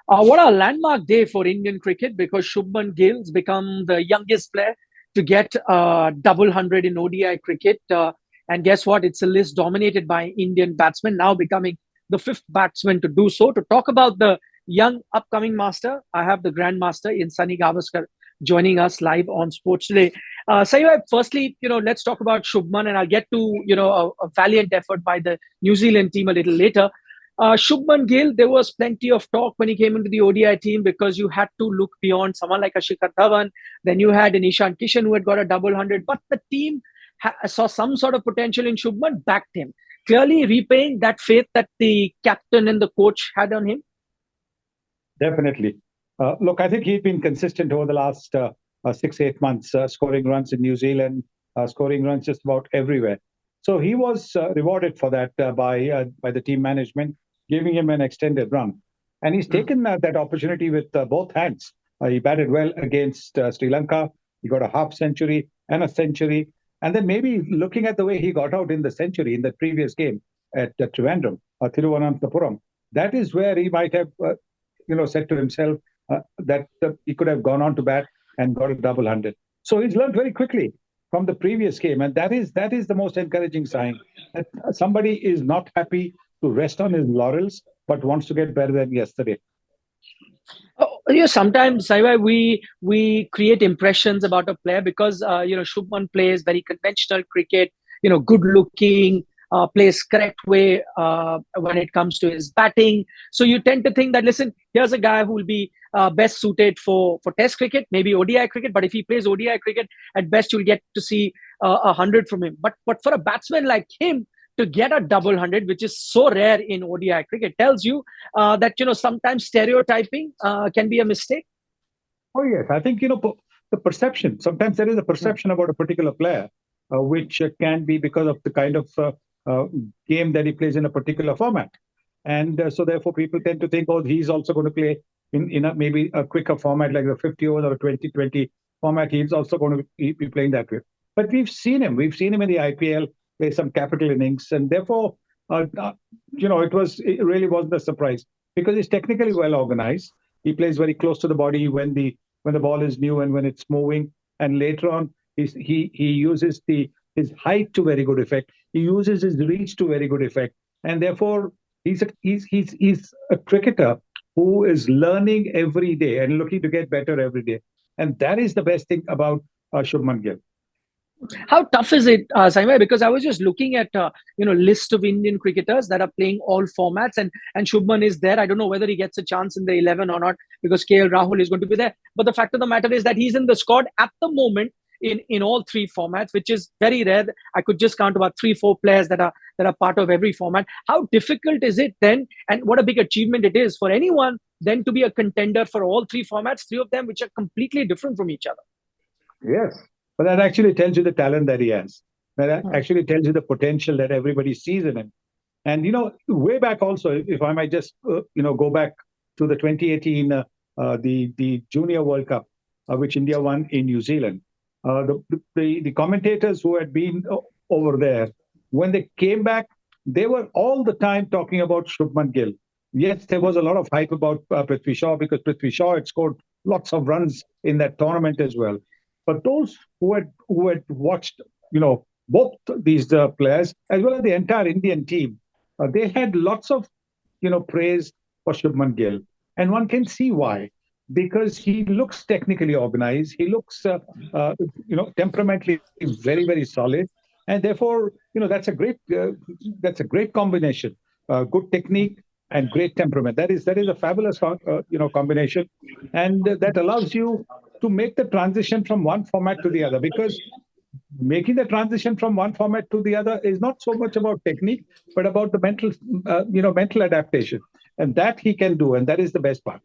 What a landmark day for Indian cricket because Shubman Gill's become the youngest player to get a double hundred in ODI cricket. And guess what? It's a list dominated by Indian batsmen, now becoming the fifth batsman to do so. To talk about the young upcoming master, I have the grandmaster in Sunny Gavaskar joining us live on Sports Today. Sayyid, firstly, let's talk about Shubman, and I'll get to a valiant effort by the New Zealand team a little later. Shubman Gill, there was plenty of talk when he came into the ODI team because you had to look beyond someone like a Shikhar Dhawan. Then you had an Ishan Kishan who had got a double hundred, but the team saw some sort of potential in Shubman, backed him, clearly repaying that faith that the captain and the coach had on him. Definitely. Look, I think he's been consistent over the last 6-8 months, scoring runs in New Zealand, scoring runs just about everywhere. So he was rewarded for that by the team management, giving him an extended run. And he's taken that opportunity with both hands. He batted well against Sri Lanka. He got a half century and a century. And then maybe looking at the way he got out in the century in the previous game at Trivandrum, Thiruvananthapuram, that is where he might have said to himself that he could have gone on to bat and got a double hundred. So he's learned very quickly from the previous game. And that is the most encouraging sign, that somebody is not happy to rest on his laurels, but wants to get better than yesterday. Sometimes we create impressions about a player because Shubman plays very conventional cricket, good looking, plays correct way when it comes to his batting. So you tend to think that, listen, here's a guy who will be best suited for Test cricket, maybe ODI cricket. But if he plays ODI cricket, at best you'll get to see 100 from him. But for a batsman like him to get a double hundred, which is so rare in ODI cricket, tells you that sometimes stereotyping can be a mistake. Oh yes, I think the perception. Sometimes there is a perception about a particular player, which can be because of the kind of game that he plays in a particular format, and so therefore people tend to think, oh, he's also going to play in maybe a quicker format like the 50 overs or a 20-20 format. He's also going to be playing that way. But we've seen him in the IPL play some capital innings, and therefore, it really wasn't a surprise because he's technically well organized. He plays very close to the body when the ball is new and when it's moving, and later on, he uses his height to very good effect. He uses his reach to very good effect, and therefore he's a cricketer who is learning every day and looking to get better every day, and that is the best thing about Shubman Gill. How tough is it, Saimai? Because I was just looking at list of Indian cricketers that are playing all formats, and Shubman is there. I don't know whether he gets a chance in the 11 or not because KL Rahul is going to be there. But the fact of the matter is that he's in the squad at the moment in all three formats, which is very rare. I could just count about 3-4 players that are part of every format. How difficult is it then, and what a big achievement it is for anyone then to be a contender for all three formats, three of them which are completely different from each other? Yes. But that actually tells you the talent that he has. That actually tells you the potential that everybody sees in him. And, way back also, if I might just, go back to the 2018, the Junior World Cup, which India won in New Zealand. The commentators who had been over there, when they came back, they were all the time talking about Shubman Gill. Yes, there was a lot of hype about Prithvi Shaw because Prithvi Shaw had scored lots of runs in that tournament as well. But those who had watched, both these players as well as the entire Indian team, they had lots of, praise for Shubman Gill, and one can see why, because he looks technically organized, he looks, temperamentally very, very solid, and therefore, that's a great combination, good technique and great temperament. That is a fabulous, combination, and that allows you to make the transition from one format to the other, because making the transition from one format to the other is not so much about technique, but about the mental adaptation, and that he can do, and that is the best part.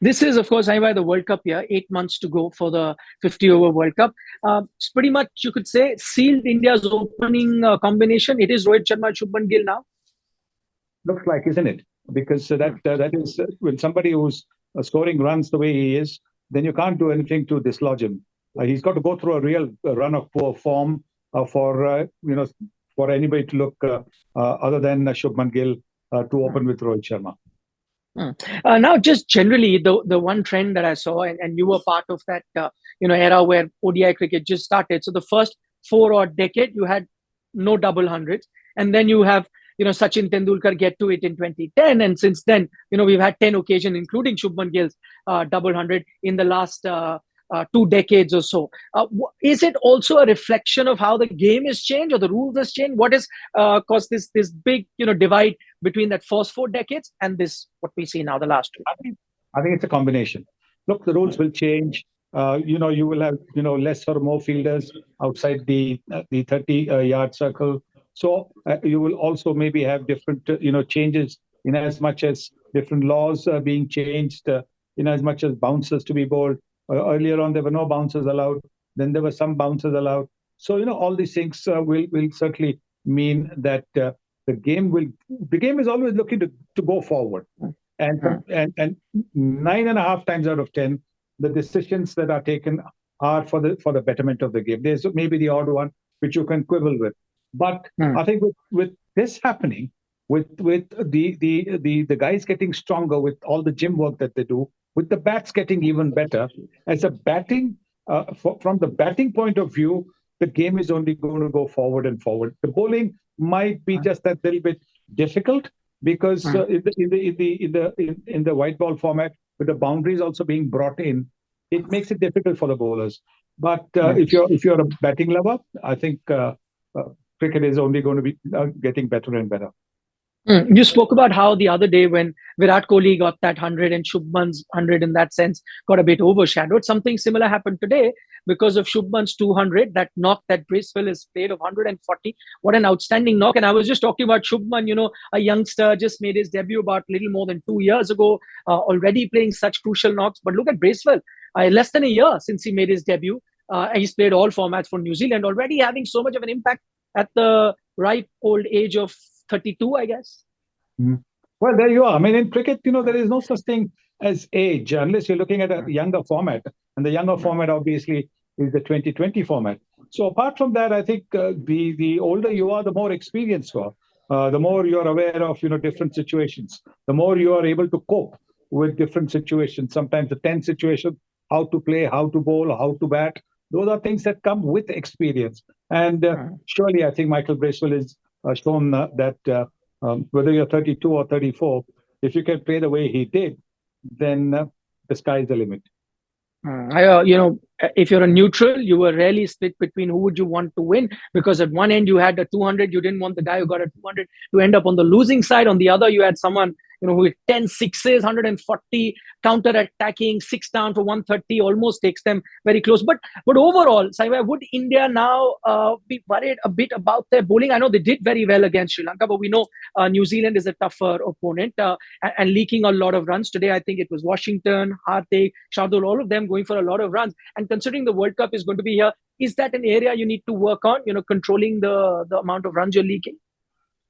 This is, of course, the World Cup year, 8 months to go for the 50-over World Cup. It's pretty much, you could say, sealed India's opening combination. It is Rohit Sharma, Shubman Gill now. Looks like, isn't it? Because that is when somebody who's scoring runs the way he is, then you can't do anything to dislodge him. He's got to go through a real run of poor form for anybody to look other than Shubman Gill to open with Rohit Sharma. Hmm. Now, just generally, the one trend that I saw, and you were part of that, era where ODI cricket just started. So the first 4 odd decade, you had no double hundreds, and then you have Sachin Tendulkar get to it in 2010, and since then, we've had 10 occasions, including Shubman Gill's double hundred in the last 2 decades or so. Is it also a reflection of how the game has changed or the rules has changed? What has caused this big divide between that first 4 decades and this what we see now, the last two? I think it's a combination. Look, the rules will change. You will have less or more fielders outside the 30 yard circle. So you will also maybe have different changes in as much as different laws being changed. In as much as bouncers to be bowled. Earlier on, there were no bouncers allowed. Then there were some bouncers allowed. So all these things will certainly mean that the game is always looking to go forward. And, Hmm. and 9.5 times out of 10, the decisions that are taken are for the betterment of the game. There's maybe the odd one which you can quibble with, but Hmm. I think with this happening, with the guys getting stronger, with all the gym work that they do, with the bats getting even better, as a batting from the batting point of view, the game is only going to go forward and forward. The bowling might be just that little bit difficult because Hmm. in the white ball format, with the boundaries also being brought in, it makes it difficult for the bowlers. But Hmm. if you're a batting lover, I think uh, cricket is only going to be getting better and better. You spoke about how the other day when Virat Kohli got that 100 and Shubman's 100 in that sense got a bit overshadowed. Something similar happened today because of Shubman's 200, that knock that Bracewell has played of 140. What an outstanding knock. And I was just talking about Shubman, a youngster, just made his debut about little more than 2 years ago, already playing such crucial knocks. But look at Bracewell, less than a year since he made his debut. He's played all formats for New Zealand, already having so much of an impact at the ripe old age of 32, I guess. Mm. Well, there you are. I mean, in cricket, there is no such thing as age unless you're looking at a younger format. And the younger format, obviously, is the 2020 format. So apart from that, I think the older you are, the more experience you are, the more you're aware of, different situations, the more you are able to cope with different situations. Sometimes the tense situation, how to play, how to bowl, how to bat. Those are things that come with experience. And surely, I think Michael Bracewell has shown that whether you're 32 or 34, if you can play the way he did, then the sky's the limit. If you're a neutral, you were rarely split between who would you want to win, because at one end you had a 200, you didn't want the guy who got a 200 to end up on the losing side. On the other, you had someone who hit 10 sixes, 140, counter attacking, six down for 130, almost takes them very close. But overall, Saibai, would India now be worried a bit about their bowling? I know they did very well against Sri Lanka, but we know New Zealand is a tougher opponent, and leaking a lot of runs today. I think it was Washington, Hardik, Shardul, all of them going for a lot of runs. And considering the World Cup is going to be here, is that an area you need to work on? Controlling the amount of runs you're leaking.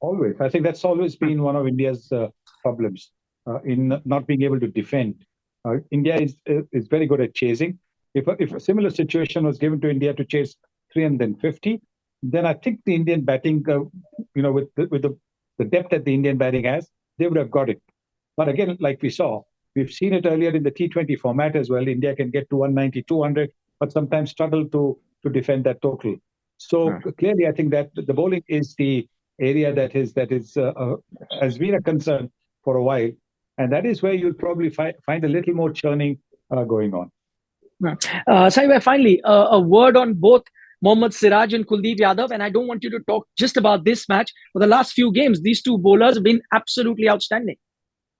Always, I think that's always been one of India's problems in not being able to defend. India is very good at chasing. If a similar situation was given to India to chase 350, then I think the Indian batting, with the depth that the Indian batting has, they would have got it. But again, like we saw, we've seen it earlier in the T20 format as well. India can get to 190, 200, but sometimes struggle to defend that total. So clearly, I think that the bowling is the area that has been a concern for a while, and that is where you'll probably find a little more churning going on. Saibai, finally, a word on both Mohammad Siraj and Kuldeep Yadav, and I don't want you to talk just about this match. For the last few games, these two bowlers have been absolutely outstanding.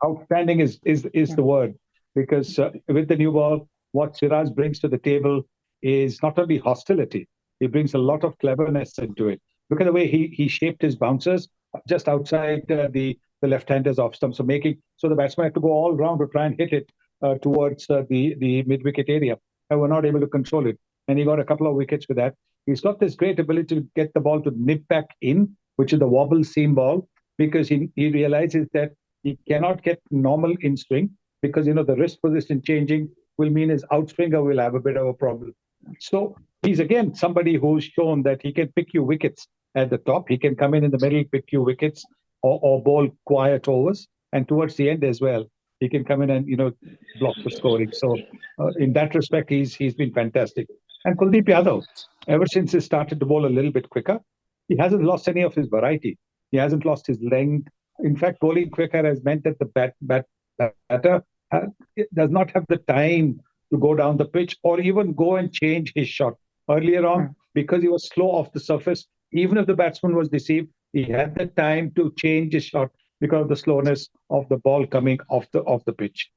Outstanding is the word, because with the new ball, what Siraj brings to the table is not only hostility; he brings a lot of cleverness into it. Look at the way he shaped his bouncers just outside the left-handers off stump, so the batsman had to go all round to try and hit it towards the mid-wicket area, and were not able to control it. And he got a couple of wickets with that. He's got this great ability to get the ball to nip back in, which is the wobble seam ball, because he realizes that he cannot get normal in swing, because the wrist position changing will mean his outswinger will have a bit of a problem. So he's again somebody who's shown that he can pick you wickets at the top. He can come in the middle, pick you wickets, or bowl quiet overs, and towards the end as well. he can come in and block the scoring. So in that respect, he's been fantastic. And Kuldeep Yadav, ever since he started to bowl a little bit quicker, he hasn't lost any of his variety. He hasn't lost his length. In fact, bowling quicker has meant that the batter does not have the time to go down the pitch or even go and change his shot. Earlier on, because he was slow off the surface, even if the batsman was deceived, he had the time to change his shot because of the slowness of the ball coming off the pitch.